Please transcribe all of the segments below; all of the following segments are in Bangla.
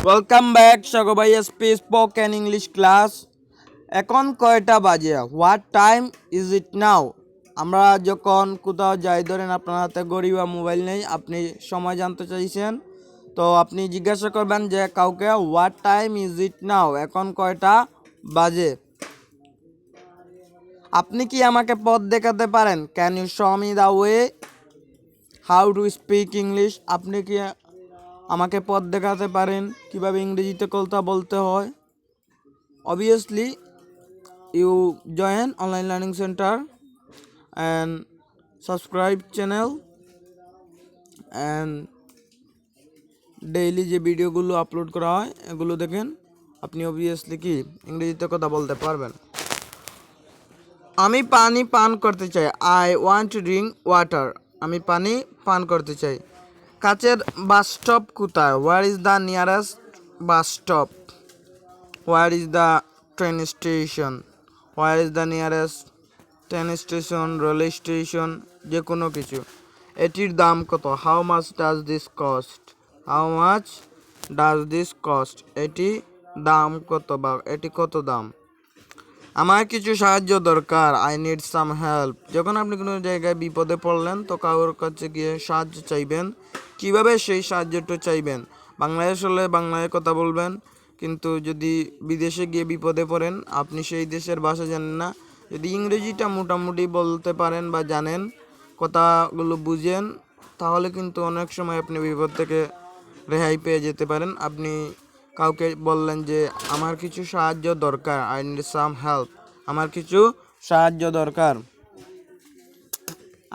ওয়েলকাম ব্যাক সগবাই এসপি স্পোকেন ইংলিশ ক্লাস। এখন কয়টা বাজে? What time is it now? আমরা যখন কোথাও যাই, ধরেন আপনার হাতে ঘড়ি বা মোবাইল নেই, আপনি সময় জানতে চাইছেন, তো আপনি জিজ্ঞাসা করবেন যে কাউকে, what time is it now? এখন কয়টা বাজে? আপনি কি আমাকে পথ দেখাতে পারেন? Can you show me the way? How to speak English? আপনি কি আমাকে পথ দেখাতে পারেন কিভাবে ইংরেজিতে কথা বলতে হয়? Obviously, you join online learning center and subscribe channel and daily যে ভিডিওগুলো আপলোড করা হয় এগুলো দেখেন, আপনি অবভিয়াসলি কি ইংরেজিতে কথা বলতে পারবেন। আমি পানি পান করতে চাই। I want to drink water. আমি পানি পান করতে চাই। কাছের বাস স্টপ কোথায়? হোয়ার is the nearest bus stop? Where is the train station? Where is the nearest train station, rail station, যে কোনো কিছু। এটির দাম কত? How much does this cost? How much does this cost? এটি দাম কত বা এটি কত দাম? আমার কিছু সাহায্য দরকার। I need some help. যখন আপনি কোনো জায়গায় বিপদে পড়লেন তো কারোর কাছে গিয়ে সাহায্য চাইবেন। কিভাবে সেই সাহায্যটা চাইবেন? বাংলাদেশ হলে বাংলায় কথা বলবেন, কিন্তু যদি বিদেশে গিয়ে বিপদে পড়েন, আপনি সেই দেশের ভাষা জানেন না, যদি ইংরেজিটা মোটামুটি বলতে পারেন বা জানেন, কথাগুলো বুঝেন, তাহলে কিন্তু অনেক সময় আপনি বিপদ থেকে রেহাই পেয়ে যেতে পারেন। আপনি কাউকে বললেন যে আমার কিছু সাহায্য দরকার, আই নিড সাম হেল্প, আমার কিছু সাহায্য দরকার।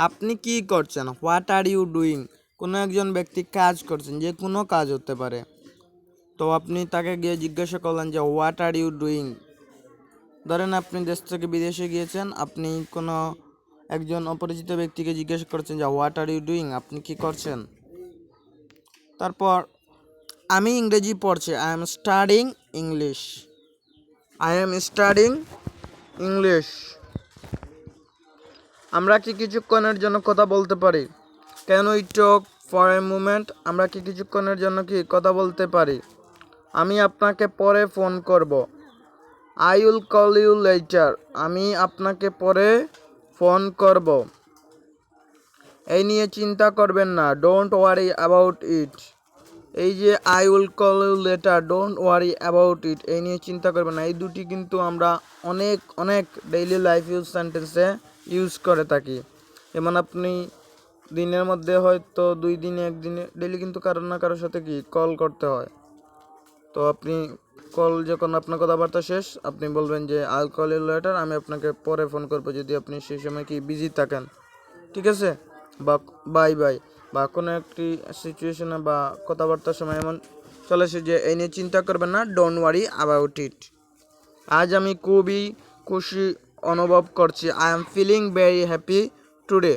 আপনি কি করছেন? What are you doing? কোনো একজন ব্যক্তি কাজ করছেন, যে কোনো কাজ হতে পারে, তো আপনি তাকে গিয়ে জিজ্ঞাসা করলেন যে হোয়াট আর ইউ ডুইং। ধরেন আপনি দেশ থেকে বিদেশে গিয়েছেন, আপনি কোনো একজন অপরিচিত ব্যক্তিকে জিজ্ঞাসা করছেন যে হোয়াট আর ইউ ডুইং, আপনি কি করছেন। তারপর আমি ইংরেজি পড়ছি। I am studying English. I am studying English. আমরা কি কিছুক্ষণের জন্য কথা বলতে পারি? Can we talk for a moment? আমরা কি কিছুক্ষণের জন্য কি কথা বলতে পারি? আমি আপনাকে পরে ফোন করব। I will call you later. আমি আপনাকে পরে ফোন করব। এই নিয়ে চিন্তা করবেন না। Don't worry about it. এই যে I will call you later, don't worry about it, এই নিয়ে চিন্তা করবেন না, এই দুটি কিন্তু আমরা অনেক অনেক ডেইলি লাইফ ইউজ সেন্টেন্সে ইউজ করে থাকি। যেমন আপনি দিনের মধ্যে হয়তো 2 দিনে 1 দিনে ডেইলি কিন্তু কারোর না কারোর সাথে কি কল করতে হয়। তো আপনি কল যখন আপনার কথাবার্তা শেষ, আপনি বলবেন যে I will call you later, আমি আপনাকে পরে ফোন করবো, যদি আপনি সেই সময় কি বিজি থাকেন, ঠিক আছে? বা বাই বাই, বা কোনো একটি সিচুয়েশনে বা কথাবার্তার সময় এমন চলে আসে যে এই নিয়ে চিন্তা করবেন না, ডোন্ট ওয়ারি অ্যাবাউট ইট। আজ আমি খুবই খুশি অনুভব করছি। I am feeling very happy today.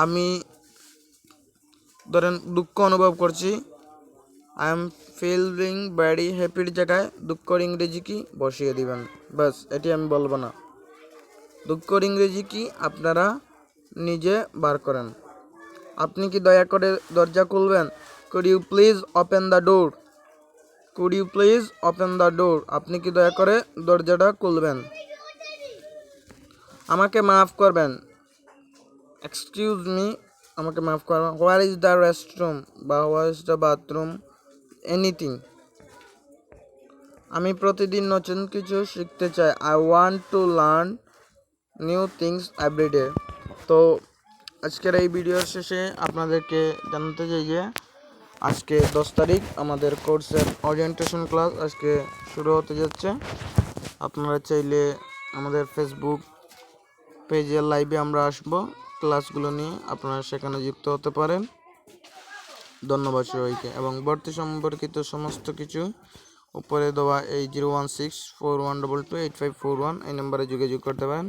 আমি ধরেন দুঃখ অনুভব করছি। আই এম ফিলিং ভেরি হ্যাপির জায়গায় দুঃখর ইংরেজি কি বসিয়ে দিবেন, বাস। এটি আমি বলবো না। দুঃখর ইংরেজি কি আপনারা নিজে বার করেন। আপনি কি দয়া করে দরজা খুলবেন? Could you please open the door? Could you please open the door? আপনি কি দয়া করে দরজাটা খুলবেন? আমাকে মাফ করবেন। এক্সকিউজ মি, আমাকে মাফ করবেন। হোয়ার ইজ দ্য রেস্টরুম বা where is the bathroom, anything. আমি প্রতিদিন নতুন কিছু শিখতে চাই। I want to learn new things everyday. তো আজকের এই ভিডিওর শেষে আপনাদেরকে জানাতে চাই যে আজকে 10 তারিখ আমাদের কোর্সের ওরিয়েন্টেশন ক্লাস আজকে শুরু হতে যাচ্ছে। আপনারা চাইলে আমাদের ফেসবুক পেজে লাইভে আমরা আসব ক্লাসগুলো নিয়ে, আপনারা সেখানে যুক্ত হতে পারেন। ধন্যবাদ সবাইকে। এবং ভর্তি সম্পর্কিত সমস্ত কিছু উপরে দেওয়া এই 01641228541 এই নম্বরে যোগাযোগ করতে পারেন।